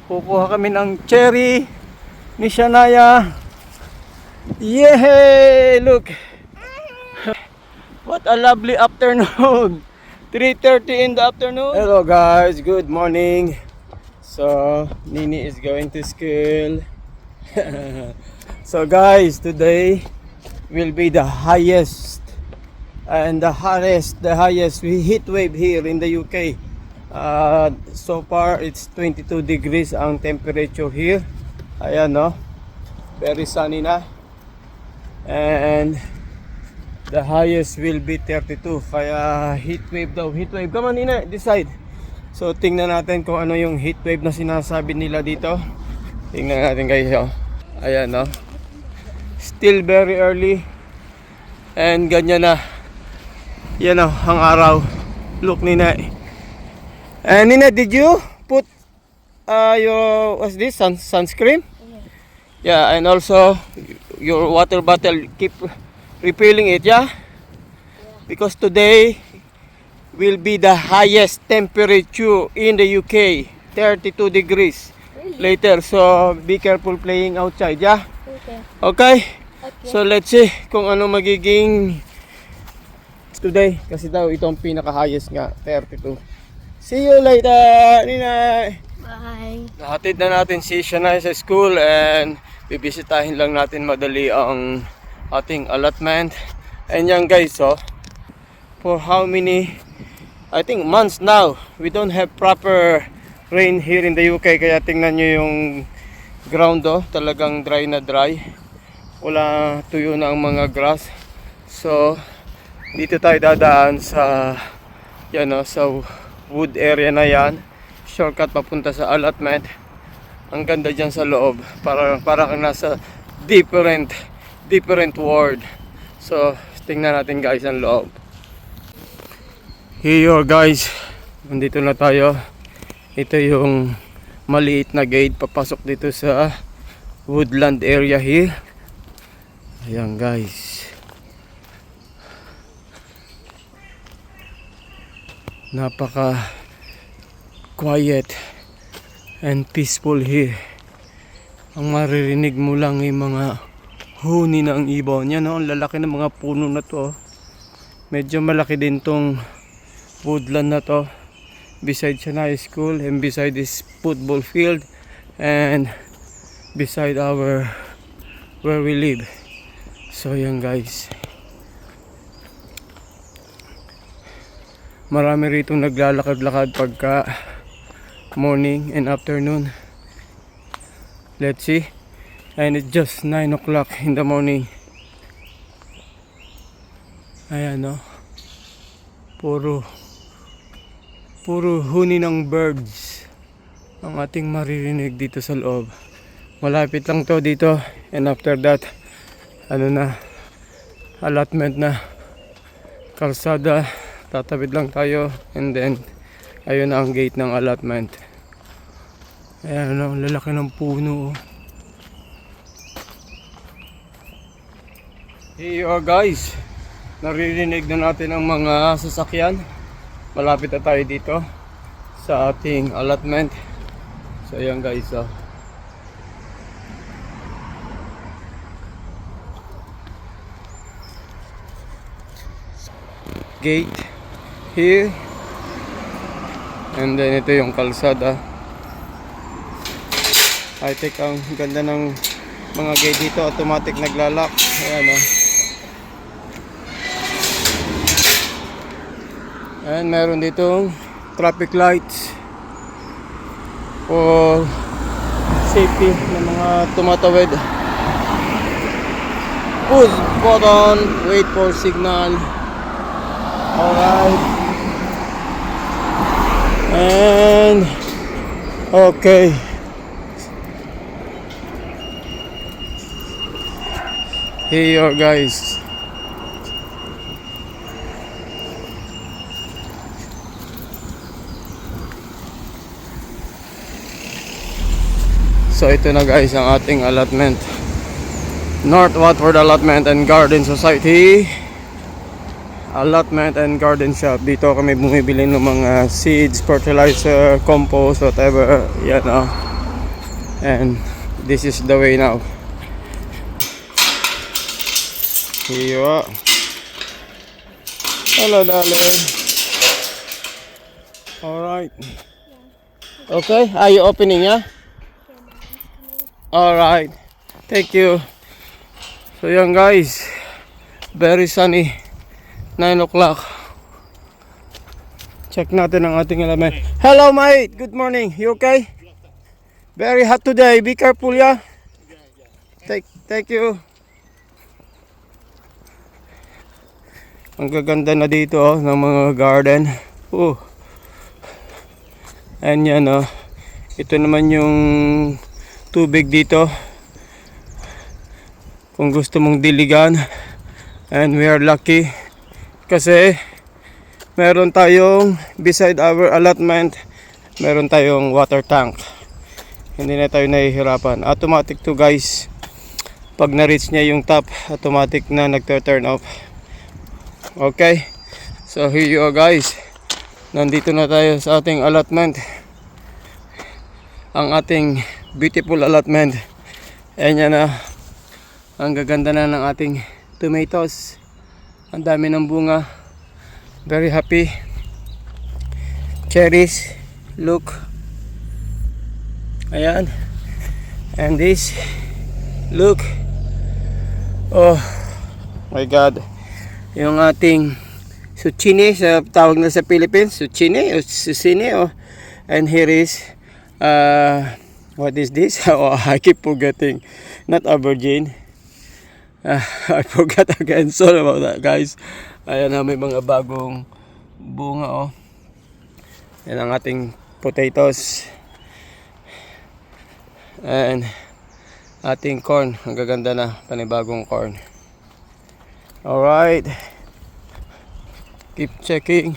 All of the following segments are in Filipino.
Kukuha kami ng cherry ni Shania. Yay! Look! What a lovely afternoon! 3:30 in the afternoon. Hello guys, good morning. So, Nini is going to school. So guys, today will be the highest and the highest heat wave here in the UK. So far it's 22 degrees ang temperature here. Ayan, no, very sunny na, and the highest will be 32. Kaya heat wave daw, heat wave. Come on, Ina, decide. So tingnan natin kung ano yung heat wave na sinasabi nila dito. Tingnan natin guys, oh. Ayan, no, still very early, and ganyan na. Yan, oh, ang araw. Look, Nina. And Nina, did you put your, what's this, sunscreen? Yeah, and also your water bottle, keep refilling it, yeah? Because today will be the highest temperature in the UK, 32 degrees later. So be careful playing outside, yeah? Okay? So let's see kung ano magiging today, kasi daw itong pinaka-highest nga, 32. See you later, Nina. Bye. Nahatid na natin si Shania sa school, and bibisitahin lang natin madali ang ating allotment. And yan guys, oh, for how many, I think months now, we don't have proper rain here in the UK. Kaya tingnan nyo yung ground, oh, talagang dry na dry. Wala, tuyo na ang mga grass. So dito tayo dadaan sa yan, oh, sa wood area na yan, shortcut papunta sa allotment. Ang ganda dyan sa loob, para kang nasa different world. So tingnan natin guys ang loob. Here guys, nandito na tayo. Ito yung maliit na gate papasok dito sa woodland area here. Ayan guys, napaka quiet and peaceful here. Ang maririnig mo lang yung mga huni ng ibon. Yan, no? Ang lalaki ng mga puno na to. Medyo malaki din tong woodland na to, beside Shania School, and beside this football field, and beside our where we live. So yan guys, marami rito naglalakad-lakad pagka morning and afternoon. Let's see. And it's just 9 o'clock in the morning. Ayan, no, puro huni ng birds ang ating maririnig dito sa loob. Malapit lang to dito, and after that, ano na, allotment na, kalsada. Tatawid lang tayo, and then ayun na ang gate ng allotment. Ayan, ang lalaki ng puno. Here guys, naririnig na natin ang mga sasakyan. Malapit na tayo dito sa ating allotment. So ayan guys, oh. Gate here, and then ito yung kalsada. I think ang ganda ng mga gate dito, automatic naglalak. Ayan, oh. And meron ditong traffic lights for safety ng mga tumatawid. Push button, wait for signal. Alright. And okay. Here guys. So ito na guys ang ating allotment. North Watford Allotment and Garden Society. Allotment and Garden Shop. Dito kami bumibili ng mga seeds, fertilizer, compost, whatever. Yan, oh. And this is the way now. Here you are. Hello, darling. Alright. Okay, are you opening, yeah? Alright. Thank you. So yan guys, very sunny. 9 o'clock. Check natin ang ating element. Hello mate, good morning. You okay? Very hot today. Be careful, yeah? Thank you. Ang gaganda na dito oh, ng mga garden. And yan oh. Ito naman yung tubig dito. Kung gusto mong diligan. And we are lucky kasi meron tayong beside our allotment, meron tayong water tank. Hindi na tayo nahihirapan. Automatic to guys. Pag na-reach niya yung top, automatic na nagta-turn off. Okay. So here you are guys. Nandito na tayo sa ating allotment. Ang ating beautiful allotment. Ayan yan na. Ang gaganda na ng ating tomatoes. Ang dami ng bunga. Very happy. Cherries. Look. Ayan. And this. Look. Oh my God. Yung ating zucchini sa tawag na sa Philippines. Zucchini o susini. Oh. And here is what is this? Oh, I keep forgetting. Not aubergine. I forgot again. Sorry about that guys. Ayan na, may mga bagong bunga oh. Yan ang ating potatoes. And ating corn. Ang gaganda na, panibagong corn. Alright. Keep checking.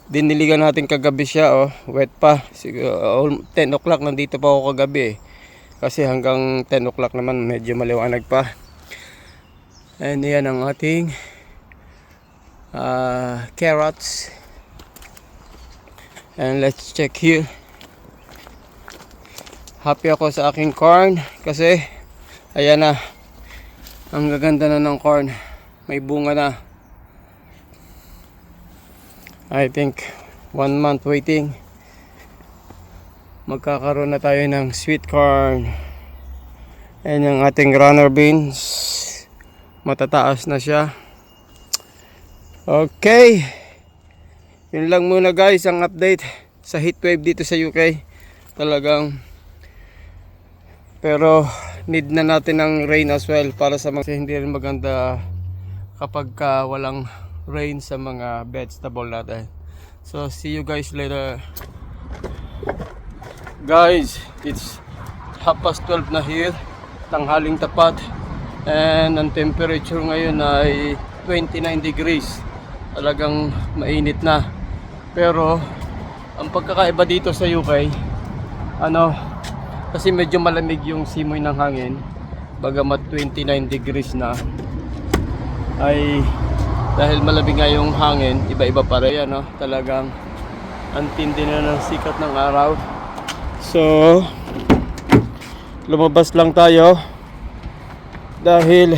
Diniligan natin kagabi siya oh. Wet pa. Siguro 10 o'clock nandito pa ako kagabi eh. Kasi hanggang 10 o'clock naman medyo maliwanag pa. And yan ang ating carrots. And let's check here. Happy ako sa aking corn kasi ayan na. Ang gaganda na ng corn. May bunga na. I think 1 month waiting. Magkakaroon na tayo ng sweet corn. And yung ating runner beans. Matataas na siya. Okay. Yun lang muna guys ang update sa heatwave dito sa UK. Talagang pero need na natin ng rain as well para sa mga kasi hindi rin maganda kapag walang rain sa mga vegetable natin. So see you guys later. Guys, it's 12:30 na here. Tanghaling tapat. And ang temperature ngayon ay 29 degrees. Talagang mainit na. Pero ang pagkakaiba dito sa UK, kasi medyo malamig yung simoy ng hangin. Bagamat 29 degrees na, ay dahil malamig nga yung hangin, iba-iba pa rin. Talagang antindi na ng sikat ng araw. So lumabas lang tayo dahil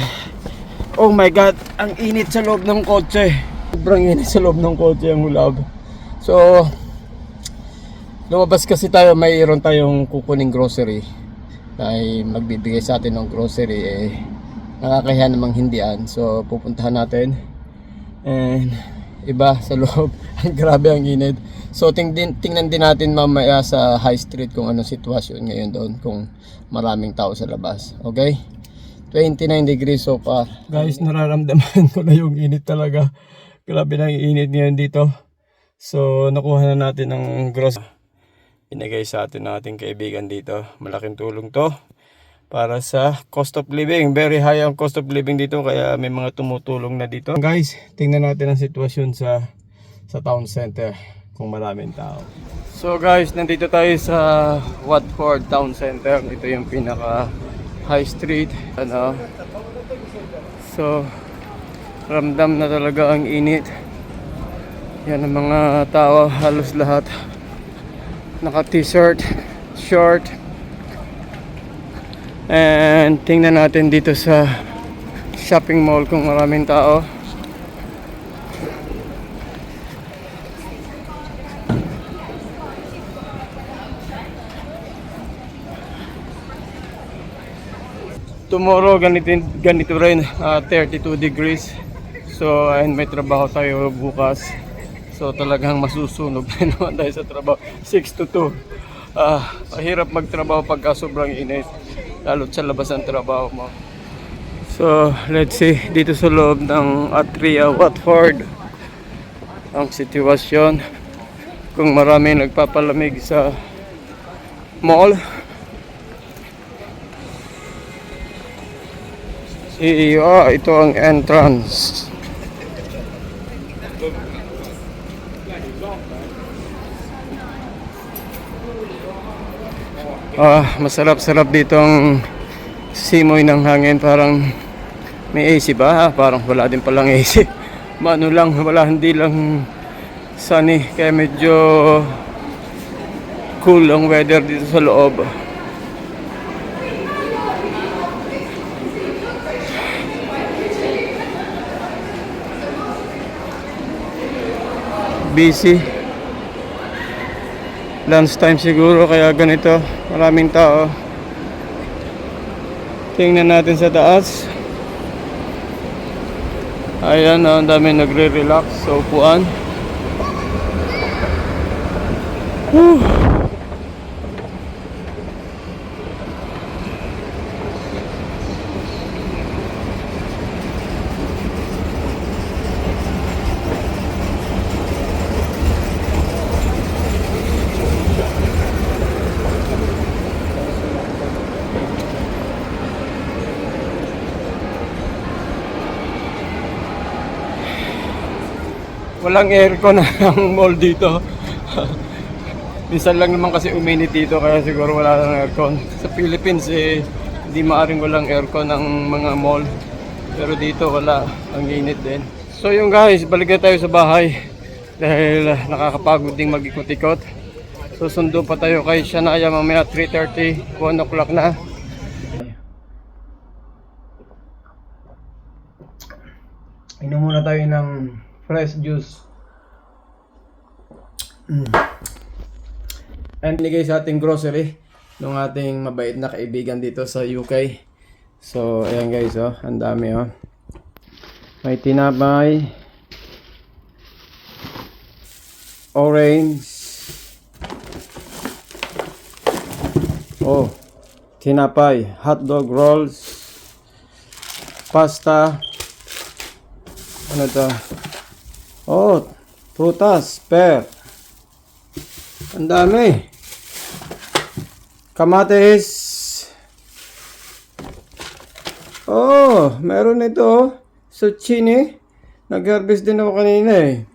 oh my God, ang init sa loob ng kotse. Sobrang init sa loob ng kotse ang hulab. So lumabas kasi tayo, mayroon tayong kukuning grocery ay magbibigay sa atin ng grocery nakakahiya namang hindian. So pupuntahan natin and iba sa loob. Grabe ang init. So tingnan din natin mamaya sa high street kung anong sitwasyon ngayon doon, kung maraming tao sa labas. Okay, 29 degrees so far guys. Nararamdaman ko na yung init talaga. Grabe na yung init ngayon dito. So nakuha na natin ng grocery. Binigay sa atin ng ating kaibigan dito. Malaking tulong to para sa cost of living. Very high ang cost of living dito, kaya may mga tumutulong na dito. Guys, tingnan natin ang sitwasyon sa town center kung maraming tao. So guys, nandito tayo sa Watford Town Center. Ito yung pinaka high street. So ramdam na talaga ang init. Yan ang mga tao, halos lahat naka t-shirt short. And tingnan natin dito sa shopping mall kung maraming tao. Tomorrow ganito rin, 32 degrees. So and may trabaho tayo bukas. So talagang masusunog na naman tayo sa trabaho. 6 to 2. Mahirap magtrabaho pagka sobrang init, lalo sa labas ng trabaho mo. So let's see dito sa loob ng Atria Watford ang sitwasyon, kung marami nagpapalamig sa mall. Ito ang entrance. Masarap-sarap dito ang simoy ng hangin. Parang may AC ba? Parang wala din palang AC. Mano lang, wala, hindi lang sunny. Kaya medyo cool ang weather dito sa loob. Busy. Lunch time siguro kaya ganito, maraming tao. Tingnan natin sa taas. Ayan, ang dami nagre-relax sa upuan. Walang aircon ang mall dito. Minsan lang naman kasi uminit dito, kaya siguro wala lang aircon. Sa Philippines hindi maaring walang aircon ang mga mall. Pero dito wala, ang init din. So yung guys, balik na tayo sa bahay. Dahil nakakapagod ding mag-ikot-ikot. Susundo pa tayo kay Shania mamaya 3:30, 1 o'clock na. Inom muna tayo ng fresh juice. And nigay sa ating grocery ng ating mabait na kaibigan dito sa UK. So ayan guys, ang dami may tinapay, orange, tinapay, hotdog rolls, pasta, ano to? Prutas, pear. Ang dami. Kamatis. Meron ito. Zucchini. Nag-harvest din ako kanina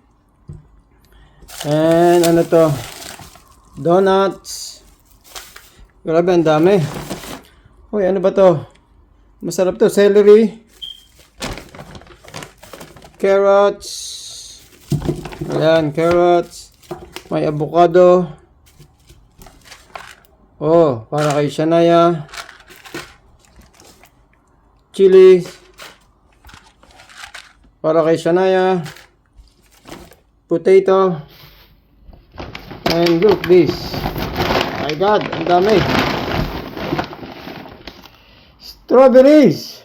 And ano to? Donuts. Grabe, ang dami. Ano ba to? Masarap to. Celery. Carrots. Ayan, carrots. May avocado. Para kay Shania. Chili. Para kay Shania. Potato. And look this. My God, ang dami. Strawberries.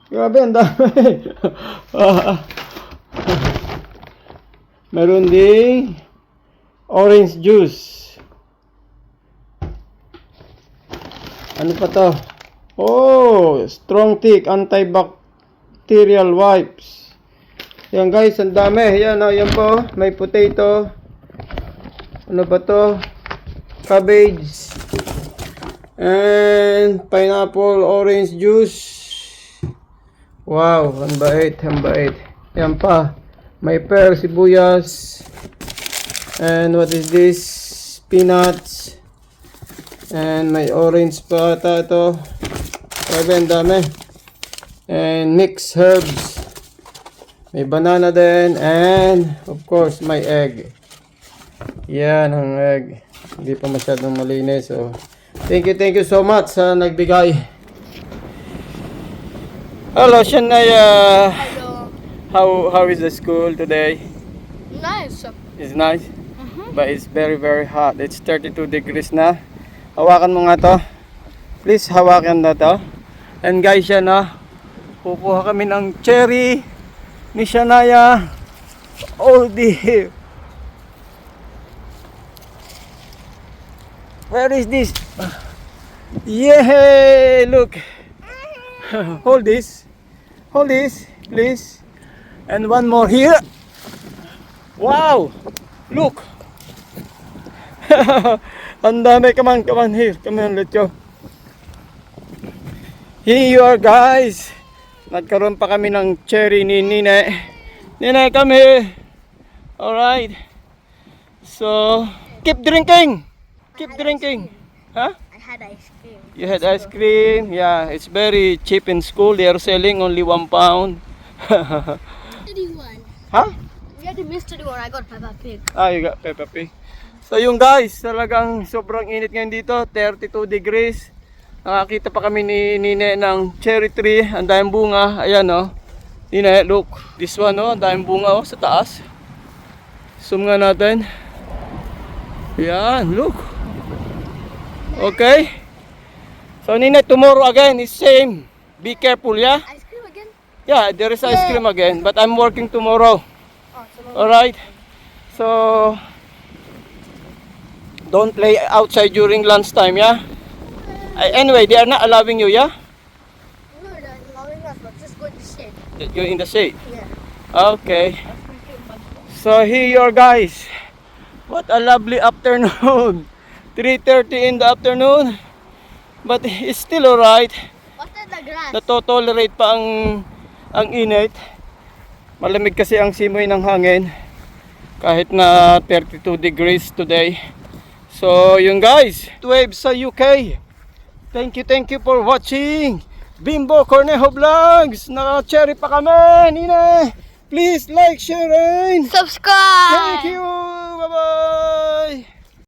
Grabe, ang dami. Meron ding orange juice. Ano pa to? Strong thick antibacterial wipes. Yan guys, ang dami. Yan yan po. May potato. Ano ba to? Cabbage. And pineapple orange juice. Wow, ang bait, ang bait. Yan pa. May pear, sibuyas. And what is this? Peanuts. And may orange pa ata ito. Grabe, ang dami. And mixed herbs. May banana din. And of course, may egg. Yan ang egg. Hindi pa masyadong malinis. So, thank you so much sa nagbigay. Hello, Shania. Hello. How is the school today? Nice. It's nice, but it's very hot. It's 32 degrees na. Hawakan mo nga to. Please, hawakan na to. And guys, yan na. Kukuha kami ng cherry ni Shania. Oldie. Where is this? Yeah, look. Hold this, please. And one more here. Wow, look. Ang dami. Come on here. Come on, let's go. Here you are, guys. Nagkaroon pa kami ng cherry ni Nine. Nine, come here. Alright. So, keep drinking. Keep drinking. Huh? I had ice cream. You had ice cream? Yeah, it's very cheap in school. They are selling only £1. 31. Huh? We had the mystery one. I got Peppa Pig. Ah, you got Peppa Pig. So yung guys, talagang sobrang init ngayon dito. 32 degrees. Nakakita pa kami ni Nine ng cherry tree. Ang daming bunga. Ayan oh. Nine, look. This one oh. Ang daming bunga oh sa taas. Zoom nga natin. Ayan, look. Okay. So Nina, tomorrow again is same. Be careful, yeah? Ice cream again? Yeah, there is ice cream again, but I'm working tomorrow. Oh, tomorrow. All right. So don't play outside during lunchtime, yeah? Anyway, they are not allowing you, yeah? No, they're allowing us, but just go to shade. You're in the shade. Yeah. Okay. So here you are, guys. What a lovely afternoon. 3:30 in the afternoon. But it's still alright. What's in the grass? Natotolerate pa ang init. Malamig kasi ang simoy ng hangin. Kahit na 32 degrees today. So yun guys, Waves sa UK. Thank you for watching Bimbo Cornejo Vlogs. Naka-cherry pa kami. Nina, please like, share, and Subscribe! thank you. Bye-bye.